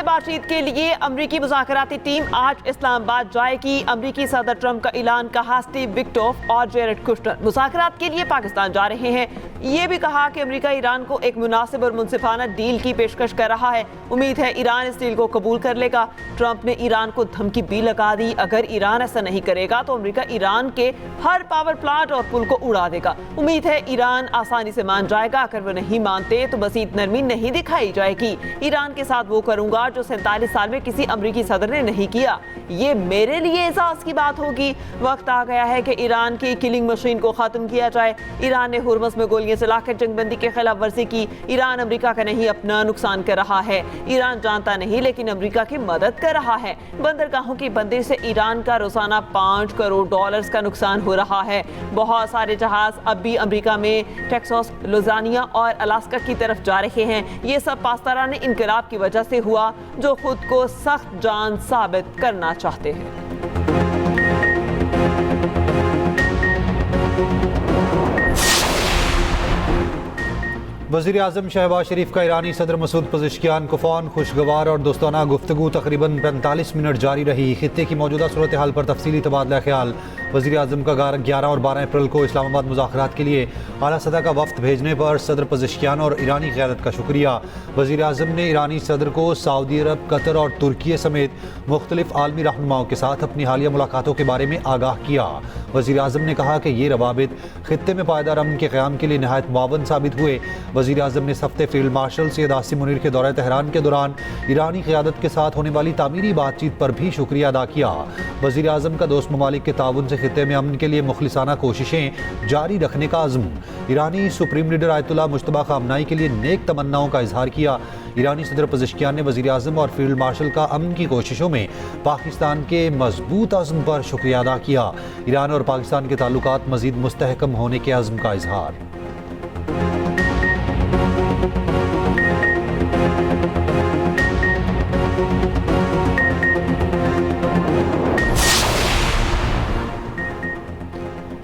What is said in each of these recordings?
बातचीत के लिए अमरीकी मुज़ाकराती टीम आज इस्लामाबाद जाएगी। अमरीकी सदर ट्रंप का ऐलान, कहा स्टीव विक्टोफ और जेरेड कुश्नर मुज़ाकरात के लिए पाकिस्तान जा रहे हैं। ये भी कहा कि अमरीका ईरान को एक मुनासिब और मुनसिफाना डील की पेशकश कर रहा है। उम्मीद है ईरान इस डील को कबूल कर लेगा। ट्रंप ने ईरान को धमकी भी लगा दी, अगर ईरान ऐसा नहीं करेगा तो अमरीका ईरान के हर पावर प्लांट और पुल को उड़ा देगा। उम्मीद है ईरान आसानी से मान जाएगा, अगर वो नहीं मानते तो मज़ीद नरमी नहीं दिखाई जाएगी। ईरान के साथ वो करूंगा जो 47 साल में किसी अमरीकी सदर ने नहीं किया। ये मेरे लिए एहसास की बात होगी। वक्त आ गया है कि ईरान की किलिंग मशीन को खत्म किया जाए। ईरान ने हुर्मुज़ में गोलियां चलाकर जंगबंदी की खिलाफ वर्जी की। ईरान अमरीका का नहीं अपना नुकसान कर रहा है। ईरान जानता नहीं लेकिन अमरीका की मदद कर रहा है। बंदरगाहों की बंदिश से ईरान का रोजाना $5 करोड़ का नुकसान हो रहा है। बहुत सारे जहाज अब भी अमरीका में टेक्सास, लुइसियाना और अलास्का की तरफ जा रहे हैं। ये सब पास्तारानी इनकलाब की वजह से हुआ, जो खुद को सख्त जान साबित करना चाहते हैं। वज़ीर आज़म शहबाज शरीफ का ईरानी सदर मसूद पज़ेश्कियान को फ़ोन। खुशगवार और दोस्ताना गुफ्तगू तकरीबन 45 मिनट जारी रही। खित्ते की मौजूदा सूरत हाल पर तफसीली तबादला ख्याल। वज़ीर आज़म का 11 और 12 अप्रैल को इस्लामाबाद मुज़ाकरात के लिए आला सतह का वफ्द भेजने पर सदर पज़ेश्कियान और ईरानी क़यादत का शुक्रिया। वज़ीर आज़म ने ईरानी सदर को सऊदी अरब, कतर और तुर्की समेत मुख्तलिफ आलमी रहनुमाओं के साथ अपनी हालिया मुलाकातों के बारे में आगाह किया। वज़ीर आज़म ने कहा कि ये रवाबित खित्ते में पायदार अमन के क़याम के लिए नहायत मुआवन साबित हुए। वज़ीर आज़म ने इस हफ्ते फील्ड मार्शल सैयद आसिम मुनीर के दौरे तेहरान के दौरान ईरानी क़यादत के साथ होने वाली तामीरी बातचीत पर भी शुक्रिया अदा किया। वज़ीर आज़म का दोस्त ममालिक के ताउन से खित्ते में अमन के लिए मुखलिसाना कोशिशें जारी रखने का अज़्म। ईरानी सुप्रीम लीडर आयतुल्लाह मुज्तबा ख़ामनाई के लिए नेक तमन्नाओं का इजहार किया। ईरानी सदर पज़ेश्कियान ने वज़ीर आज़म और फील्ड मार्शल का अमन की कोशिशों में पाकिस्तान के मजबूत अज़्म पर शुक्रिया अदा किया। ईरान और पाकिस्तान के ताल्लुकात मज़ीद मुस्तहकम होने के अज़्म का इजहार।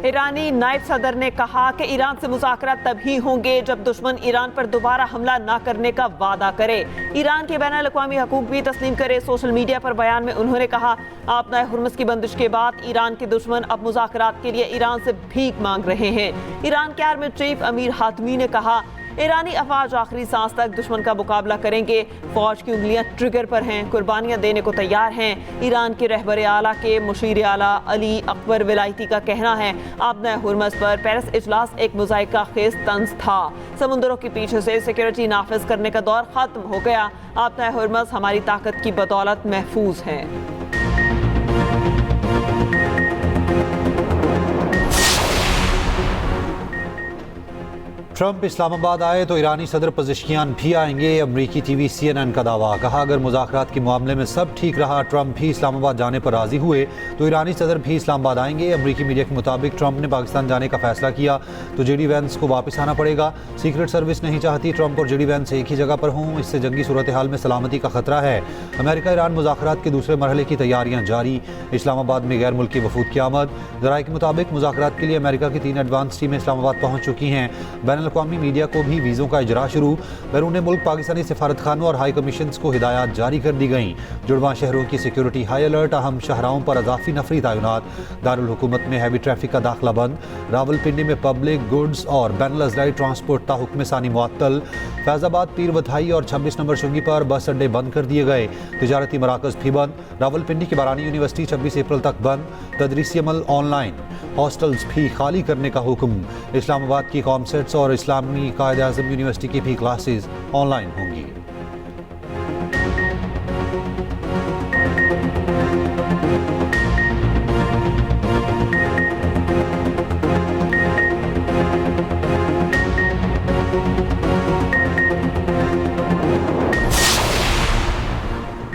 ईरानी नायब सदर ने कहा कि ईरान से मुज़ाकरात तभी होंगे जब दुश्मन ईरान पर दोबारा हमला न करने का वादा करे, ईरान के बैनुल अक़वामी हकूक़ भी तस्लीम करे। सोशल मीडिया पर बयान में उन्होंने कहा, आपना हुर्मुज़ की बंदिश के बाद ईरान के दुश्मन अब मुज़ाकरात के लिए ईरान से भीख मांग रहे हैं। ईरान के आर्मी चीफ अमीर हातमी ने कहा, ईरानी अफवाज आखिरी सांस तक दुश्मन का मुकाबला करेंगे। फौज की उंगलियां ट्रिगर पर हैं, कुर्बानियां देने को तैयार हैं। ईरान के रहबर आला के मुशीर आला अली अकबर विलायती का कहना है, आपना हुर्मुज़ पर पेरिस इजलास एक मुज़ायका खेज तंज था। समुंदरों के पीछे से सिक्योरिटी नाफिज करने का दौर खत्म हो गया। आपना हुर्मुज़ हमारी ताकत की बदौलत महफूज है। ट्रंप इस्लामाबाद आए तो ईरानी सदर पज़ेश्कियान भी आएंगे। अमरीकी टीवी CNN का दावा। कहा, अगर मुज़ाकरात के मामले में सब ठीक रहा, ट्रंप भी इस्लामाबाद जाने पर राजी हुए तो ईरानी सदर भी इस्लामाबाद आएंगे। अमरीकी मीडिया के मुताबिक ट्रंप ने पाकिस्तान जाने का फैसला किया तो JD वैंस को वापस आना पड़ेगा। सीक्रेट सर्विस नहीं चाहती ट्रंप और JD वैंस एक ही जगह पर हों, इससे जंगी सूरत हाल में सलामती का खतरा है। अमेरिका ईरान मुज़ाकरात के दूसरे मरहले की तैयारियां जारी। इस्लामाबाद में गैर मुल्की वफूद की आमद। ज़राए के मुताबिक मुज़ाकरात के लिए अमेरिका की 3 एडवांस टीमें इस्लामाबाद पहुँच चुकी हैं। बैनुल अक़वामी मीडिया को भी वीज़ों का इजरा शुरू। बैरून मुल्क पाकिस्तानी सिफारतखानों और हाई कमीशंस को हिदायत जारी कर दी गई। जुड़वां शहरों की सिक्योरिटी हाई अलर्ट। अहम शाहराहों पर अजाफी नफरी तैनात। दारुल हुकूमत में हैवी ट्रैफिक का दाखिला बंद। रावलपिंडी में पब्लिक गुड्स और बैनुल अज़लाई ट्रांसपोर्ट ताहुक्म सानी मुअत्तल। फैज़ाबाद, पीर वधाई और 26 नंबर शुंगी पर बस अड्डे बंद कर दिए गए। तिजारती मराकज़ भी बंद। रावलपिंडी की बारानी यूनिवर्सिटी 26 अप्रैल तक बंद। तदरीसी अमल ऑनलाइन। हॉस्टल्स भी खाली करने का हुक्म। इस्लामाबाद की कॉमसेट्स और इस्लामी कायद आज़म यूनिवर्सिटी की भी क्लासेस ऑनलाइन होंगी।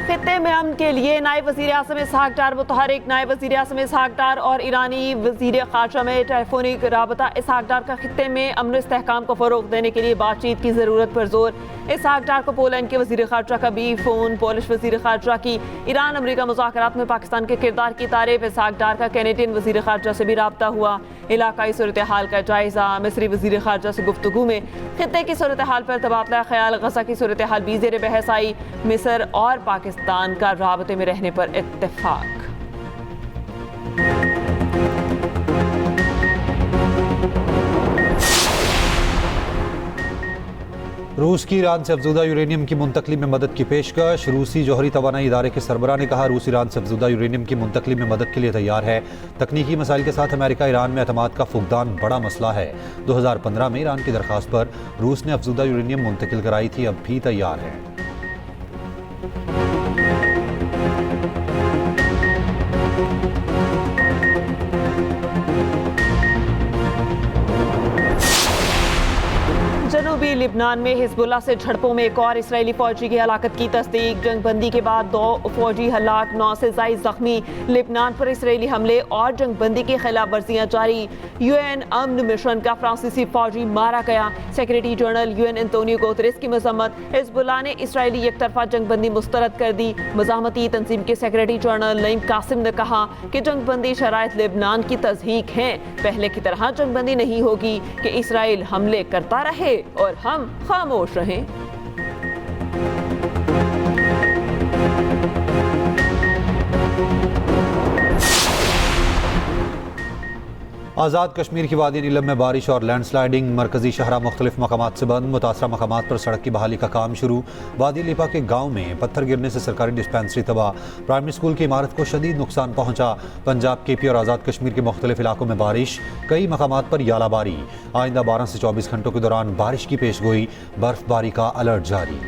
खित्ते में अमन के के लिए नायब वज़ीर आज़म इसहाक डार मुतहरिक। नायब वज़ीर आज़म इसहाक डार और ईरानी वज़ीर ख़ारजा में टेलीफोनिक राबता। इसहाक डार का खित्ते में अमन इस्तेहकाम को फ़रोग़ देने के लिए बातचीत की ज़रूरत पर जोर। इसहाक डार को पोलैंड के वज़ीर ख़ारजा का भी फ़ोन। पोलिश वज़ीर ख़ारजा की ईरान अमरीका मुज़ाकरात में पाकिस्तान के किरदार की तारीफ। इसहाक डार का कैनेडियन वज़ीर ख़ारजा से भी रब्ता हुआ। इलाकाई सूरत हाल का जायज़ा। मिस्री वज़ीर ख़ारजा से गुफ्तगू में खित्ते की सूरत हाल पर तबादला ख्याल। गज़ा की सूरत हाल भी ज़ेर बहस आई। मिस्र और पाकिस्तान का राबते में रहने पर इत्तेफाक। रूस की ईरान से अफजुदा यूरेनियम की मुंतकली में मदद की पेशकश। रूसी जौहरी तवानाई इदारे के सरबराह ने कहा, रूस ईरान से अफजुदा यूरेनियम की मुंतकली में मदद के लिए तैयार है। तकनीकी मसाइल के साथ अमेरिका ईरान में एतमाद का फुकदान बड़ा मसला है। 2015 में ईरान की दरख्वास्त पर रूस ने अफजुदा यूरेनियम मुंतकिल कराई थी, अब भी तैयार है। जनूबी लिबनान में हिजबुल्लाह से झड़पों में एक और इसराइली फौजी की हलाकत की तस्दीक। जंगबंदी के बाद 2 फौजी हलाक, 9 से ज़ायद जख्मी। लिबनान पर इसराइली हमले और जंगबंदी की खिलाफ वर्जियाँ जारी। यूएन अमन मिशन का फ्रांसीसी फौजी मारा गया। Secretary general UN Antonio Guterres की मजम्मत। हिजबुल्लाह ने इसराइली एकतरफा जंगबंदी मुस्तरद कर दी। मज़ाहमती तंजीम के सेक्रेटरी जनरल नईम कासिम ने कहा कि जंगबंदी शराइत लिबनान की तज़हीक हैं। पहले की तरह जंगबंदी नहीं होगी कि इसराइल हमले करता रहे और हम खामोश रहें। आज़ाद कश्मीर की वादी नीलम में बारिश और लैंडस्लाइडिंग। मरकजी शहरा मुख्तलिफ मकामात से बंद। मुतासरा मकामात पर सड़क की बहाली का काम शुरू। वादी लिपा के गाँव में पत्थर गिरने से सरकारी डिस्पेंसरी तबाह। प्राइमरी स्कूल की इमारत को शदीद नुकसान पहुँचा। पंजाब, KP और आज़ाद कश्मीर के मुख्तलिफ इलाकों में बारिश, कई मकामात पर यालाबारी। आइंदा 12 से 24 घंटों के दौरान बारिश की पेशगोई। बर्फबारी का अलर्ट जारी।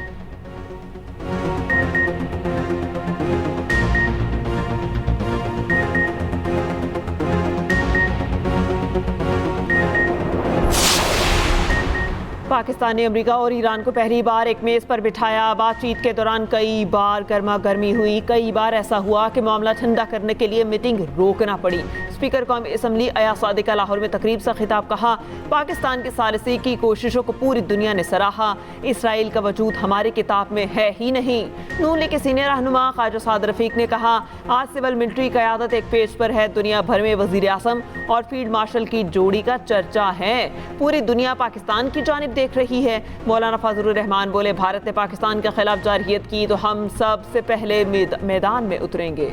पाकिस्तान ने अमेरिका और ईरान को पहली बार एक मेज़ पर बिठाया। बातचीत के दौरान कई बार गर्मा गर्मी हुई। कई बार ऐसा हुआ कि मामला ठंडा करने के लिए मीटिंग रोकना पड़ी। स्पीकर कौमी असम्बली अयाज सादिक लाहौर में तकरीब से खिताब कहा, पाकिस्तान की सालिसी की कोशिशों को पूरी दुनिया ने सराहा। इसराइल का वजूद हमारी किताब में है ही नहीं। नून लीग के सीनियर रहनुमा ख्वाजा साद रफीक ने कहा, आज सिविल मिलिट्री क़यादत एक पेज पर है। दुनिया भर में वज़ीर आज़म और फील्ड मार्शल की जोड़ी का चर्चा है। पूरी दुनिया पाकिस्तान की जानिब देख रही है। मौलाना फजलुर रहमान बोले, भारत ने पाकिस्तान के खिलाफ जारहियत की तो हम सबसे पहले मैदान में उतरेंगे।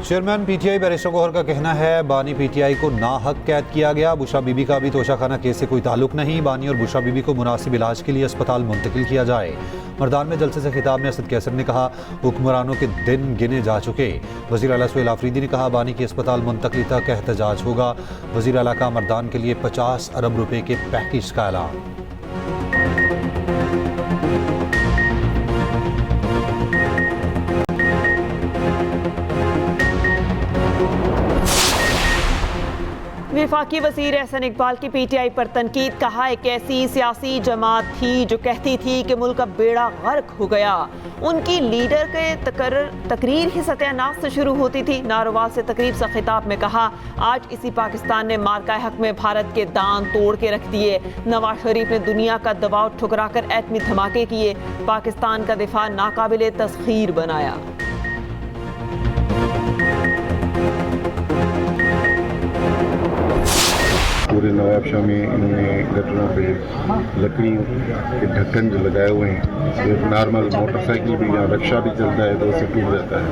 चेयरमैन PTI बैरिस्टर गौहर का कहना है, बानी PTI को नाहक कैद किया गया। बुशरा बीबी का भी तोशाखाना केस से कोई ताल्लुक नहीं। बानी और बुशरा बीबी को मुनासिब इलाज के लिए अस्पताल मुंतकिल किया जाए। मर्दान में जलसे से खिताब में असद कैसर ने कहा, हुक्मरानों के दिन गिने जा चुके। वज़ीर आला सुहेल आफरीदी ने कहा, बानी की अस्पताल मुंतकली तक एहतजाज होगा। वज़ीर आला का मर्दान के लिए 50 अरब रुपए के पैकेज का ऐलान। वफाकी वज़ीर एहसन इकबाल की PTI पर तनकीद। कहा, एक ऐसी सियासी जमात थी जो कहती थी कि मुल्क का बेड़ा गर्क हो गया। उनकी लीडर के तकरीर ही सत्यानाश से शुरू होती थी। नारोवाल से तकरीब से खिताब में कहा, आज इसी पाकिस्तान ने मार्का हक में भारत के दांत तोड़ के रख दिए। नवाज शरीफ ने दुनिया का दबाव ठुकरा कर एटमी धमाके किए। पाकिस्तान का दिफा नाकाबिले तस्खीर बनाया। पूरे नवाबशाह में इन्होंने गटरों पे लकड़ी के ढक्कन जो लगाए हुए हैं, एक नॉर्मल मोटरसाइकिल भी या रिक्शा भी चलता है तो उससे टूट जाता है।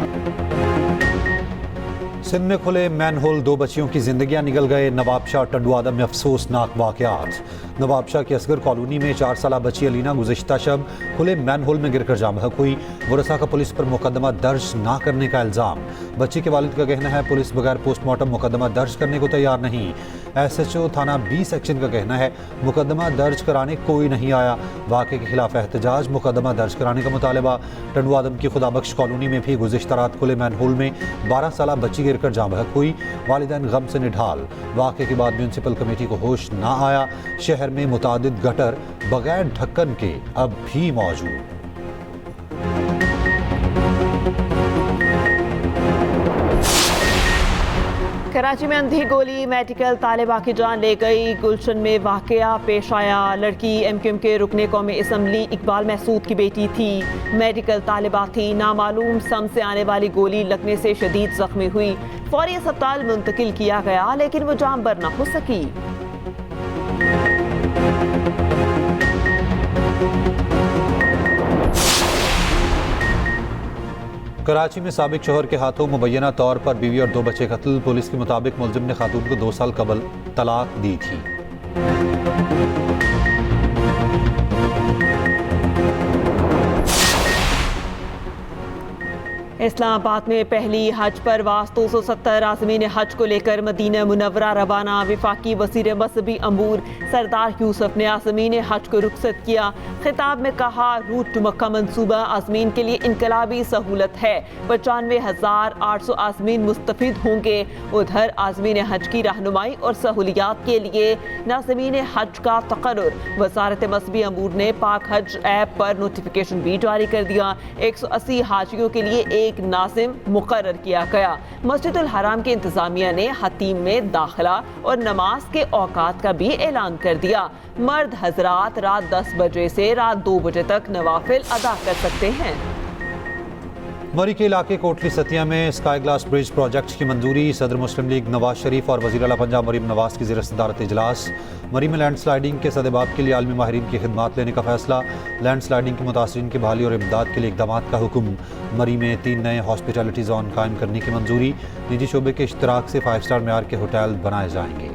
सिंध में खुले मैनहोल, 2 बच्चियों की जिंदगियां निकल गए। नवाबशाह टंडवादम में अफसोसनाक वाकयात। नवाबशाह की असगर कॉलोनी में 4 साला बच्ची अलीना गुज़िश्ता शब खुले मैनहोल में गिरकर जाम बहक हुई। वरसा का पुलिस पर मुकदमा दर्ज ना करने का इल्ज़ाम। बच्ची के वालिद का कहना है, पुलिस बगैर पोस्टमार्टम मुकदमा दर्ज करने को तैयार नहीं। SHO थाना B सेक्शन का कहना है मुकदमा दर्ज कराने कोई नहीं आया। वाक़े के खिलाफ एहतजाज, मुकदमा दर्ज कराने का मुतालबा। टंडू आदम की खुदाबख्श कॉलोनी में भी गुज़िश्ता रात खुले मैनहोल में 12 साल बच्ची गिरकर जाँ बहक हुई। वालिदैन गम से निढाल। वाक़े के बाद म्यूनसिपल कमेटी को होश ना आया। शहर में मुतादिद गटर बगैर ढक्कन के अब भी मौजूद। कराची में अंधी गोली मेडिकल तालिबा की जान ले गई। गुलशन में वाकया पेश आया। लड़की MQM के रुकने कौमी असम्बली इकबाल महसूद की बेटी थी। मेडिकल तालिबा थी। नामालूम सम से आने वाली गोली लगने से शदीद जख्मी हुई। फौरी अस्पताल मुंतकिल किया गया लेकिन वो जान बर न हो सकी। कराची में साबिक शोहर के हाथों मुबैना तौर पर बीवी और 2 बच्चे कत्ल। पुलिस के मुताबिक मुलजिम ने खातून को 2 साल कबल तलाक दी थी। इस्लामाबाद में पहली हज परवास 270 आज़मीन हज को लेकर मदीना मुनव्वरा रवाना। वफाकी वज़ीर मज़हबी अमूर सरदार यूसुफ ने आज़मीन हज को रुखसत किया। खिताब में कहा रूट टू मक्का मंसूबा आज़मीन के लिए इनकलाबी सहूलत है। 95,800 आज़मीन मुस्तफ़िद होंगे। उधर आज़मीन हज की रहनुमाई और सहूलियात के लिए नाज़मीन हज का तकर्रुर। वज़ारत मज़हबी अमूर ने पाक हज ऐप पर नोटिफिकेशन भी जारी कर दिया। 180 हाजियों के लिए एक नाज़िम मुकर्रर किया गया। मस्जिदुल हराम की इंतजामिया ने हतीम में दाखिला और नमाज के औकात का भी ऐलान कर दिया। मर्द हजरात रात 10 बजे से रात 2 बजे तक नवाफिल अदा कर सकते हैं। मरी के इलाके कोटली सतिया में स्काई ग्लास ब्रिज प्रोजेक्ट की मंजूरी। सदर मुस्लिम लीग नवाज शरीफ और वज़ीर आला पंजाब मरीम नवाज की ज़ेर सदारत इजलास। मरी में लैंड स्लाइडिंग के सदेबाब के लिए आलमी माहिरीन की खिदमात लेने का फैसला। लैंड स्लाइडिंग के मुतासरीन की बहाली और इमदाद के लिए इक़दाम का हुक्म। मरी में 3 नए हॉस्पिटलिटी जोन कायम करने की मंजूरी। निजी शोबे के इश्तराक से 5 स्टार मेयार के होटल बनाए जाएंगे।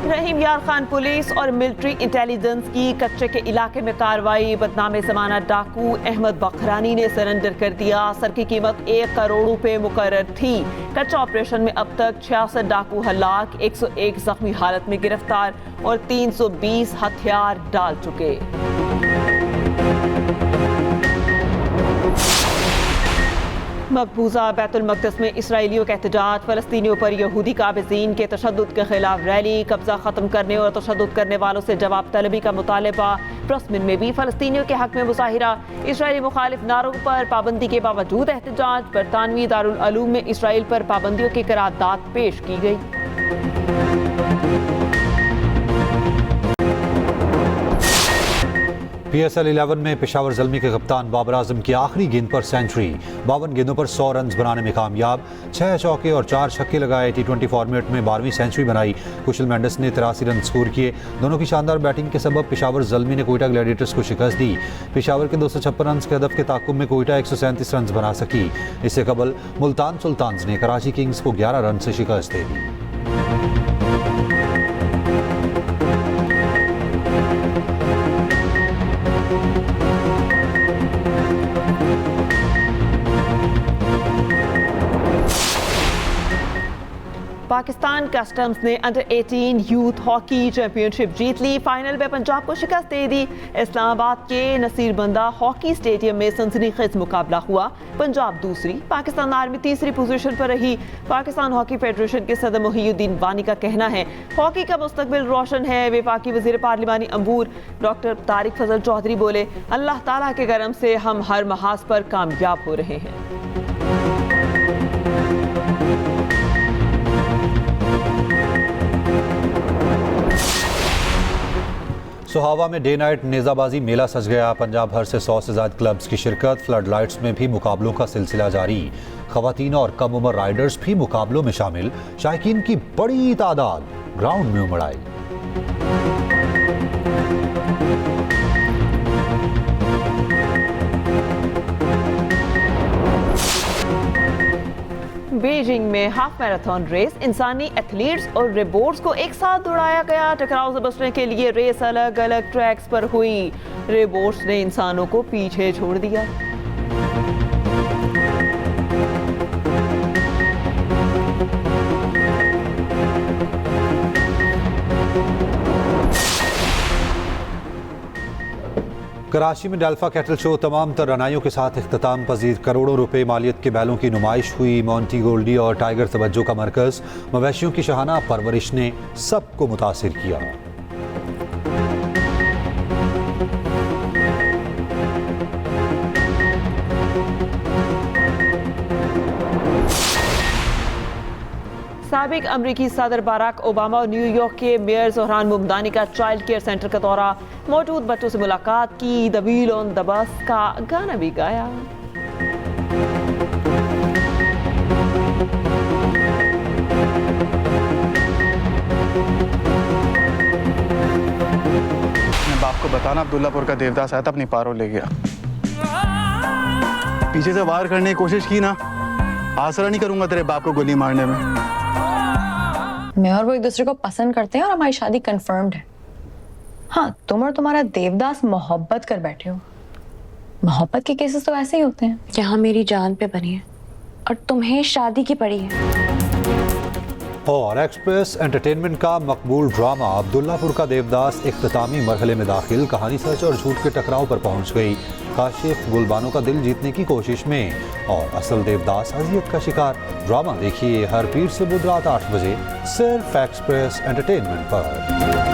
रहीम यार खान पुलिस और मिलिट्री इंटेलिजेंस की कच्चे के इलाके में कार्रवाई। बदनाम ज़माना डाकू अहमद बखरानी ने सरेंडर कर दिया। सर की कीमत 1 करोड़ रुपए मुकर्रर थी। कच्चा ऑपरेशन में अब तक 66 डाकू हलाक, 101 जख्मी हालत में गिरफ्तार और 320 हथियार डाल चुके। मकबूजा बैतुल मक़दस में इसराइलियों का एहतजाज। फ़लस्तीनियों पर यहूदी काबिज़ीन के तशद्दुद के खिलाफ रैली। कब्ज़ा ख़त्म करने और तशद्दुद करने वालों से जवाब तलबी का मुतालबा। प्रस्मिन में भी फ़लस्तीनियों के हक़ में मुज़ाहिरा। इसराइली मुखालिफ नारों पर पाबंदी के बावजूद एहतजाज। बरतानवी दारुल उलूम में इसराइल पर पाबंदियों की करारदाद पेश की गई। PSL 11 में पेशावर ज़ल्मी के कप्तान बाबर आजम की आखिरी गेंद पर सेंचुरी। 52 गेंदों पर 100 रन बनाने में कामयाब। 6 चौके और 4 छक्के लगाए। T20 फॉर्मेट में 12वीं सेंचुरी बनाई। कुशल मेंडिस ने 83 रन स्कोर किए। दोनों की शानदार बैटिंग के सबब पेशावर ज़ल्मी ने कोयटा ग्लैडिएटर्स को शिकस्त दी। पेशावर के 256 रन के हदफ के ताकुब में कोयटा 137 रन बना सकी। इससे कबल मुल्तान सुल्तान्स ने कराची किंग्स को 11 रन से शिकस्त दे दी। पाकिस्तान कस्टम्स ने अंडर 18 यूथ हॉकी चैंपियनशिप जीत ली। फाइनल में पंजाब को शिकस्त दे दी। इस्लामाबाद के नसीरबंदा हॉकी स्टेडियम में सनसनीखेज मुकाबला हुआ। पंजाब दूसरी, पाकिस्तान आर्मी तीसरी पोजीशन पर रही। पाकिस्तान हॉकी फेडरेशन के सदर मोहिउद्दीन वानी का कहना है हॉकी का मुस्तकबिल रोशन है। वफाकी वजीर पार्लिमानी अमूर डॉक्टर तारिक फजल चौधरी बोले अल्लाह ताला के करम से हम हर महाज पर कामयाब हो रहे हैं। सुहावा में डे नाइट नेज़ाबाजी मेला सज गया। पंजाब भर से 100 से ज़्यादा क्लब्स की शिरकत। फ्लड लाइट्स में भी मुकाबलों का सिलसिला जारी। खवातीन और कम उम्र राइडर्स भी मुकाबलों में शामिल। शायकीन की बड़ी तादाद ग्राउंड में उमड़ आई। बीजिंग में हाफ मैराथन रेस, इंसानी एथलीट्स और रोबोट्स को एक साथ दौड़ाया गया। टकराव से बचने के लिए रेस अलग अलग ट्रैक्स पर हुई। रोबोट्स ने इंसानों को पीछे छोड़ दिया। कराची में डेल्फा कैटल शो तमाम तरनाइयों के साथ इख्तिताम पजीर। करोड़ों रुपए मालियत के बैलों की नुमाइश हुई। मोंटी गोल्डी और टाइगर तवज्जो का मरकज। मवेशियों की शाहाना परवरिश ने सबको मुतासिर किया। साबिक अमरीकी सदर बराक ओबामा और न्यूयॉर्क के मेयर ज़ोहरान मुमदानी का चाइल्ड केयर सेंटर का दौरा। मौजूद बच्चों से मुलाकात की। The wheel on the bus का गाना भी गाया। बाप को बताना अब्दुल्लापुर का देवदास आया था, अपनी पारो ले गया। पीछे से वार करने की कोशिश की ना, आसरा नहीं करूंगा तेरे बाप को गोली मारने में। मैं और वो एक दूसरे को पसंद करते हैं और हमारी शादी कंफर्म्ड है। हाँ, तुम और तुम्हारा देवदास मोहब्बत कर बैठे हो। मोहब्बत के केसेस तो ऐसे ही होते हैं। यहाँ मेरी जान पे बनी है और तुम्हें शादी की पड़ी है। और एक्सप्रेस एंटरटेनमेंट का मकबूल ड्रामा अब्दुल्लापुर का देवदास इख्तितामी मरहले में दाखिल। कहानी सच और झूठ के टकराव पर पहुंच गई। काशिफ गुलबानों का दिल जीतने की कोशिश में और असल देवदास अजियत का शिकार। ड्रामा देखिए हर पीर से बुध रात 8 बजे सिर्फ एक्सप्रेस एंटरटेनमेंट पर।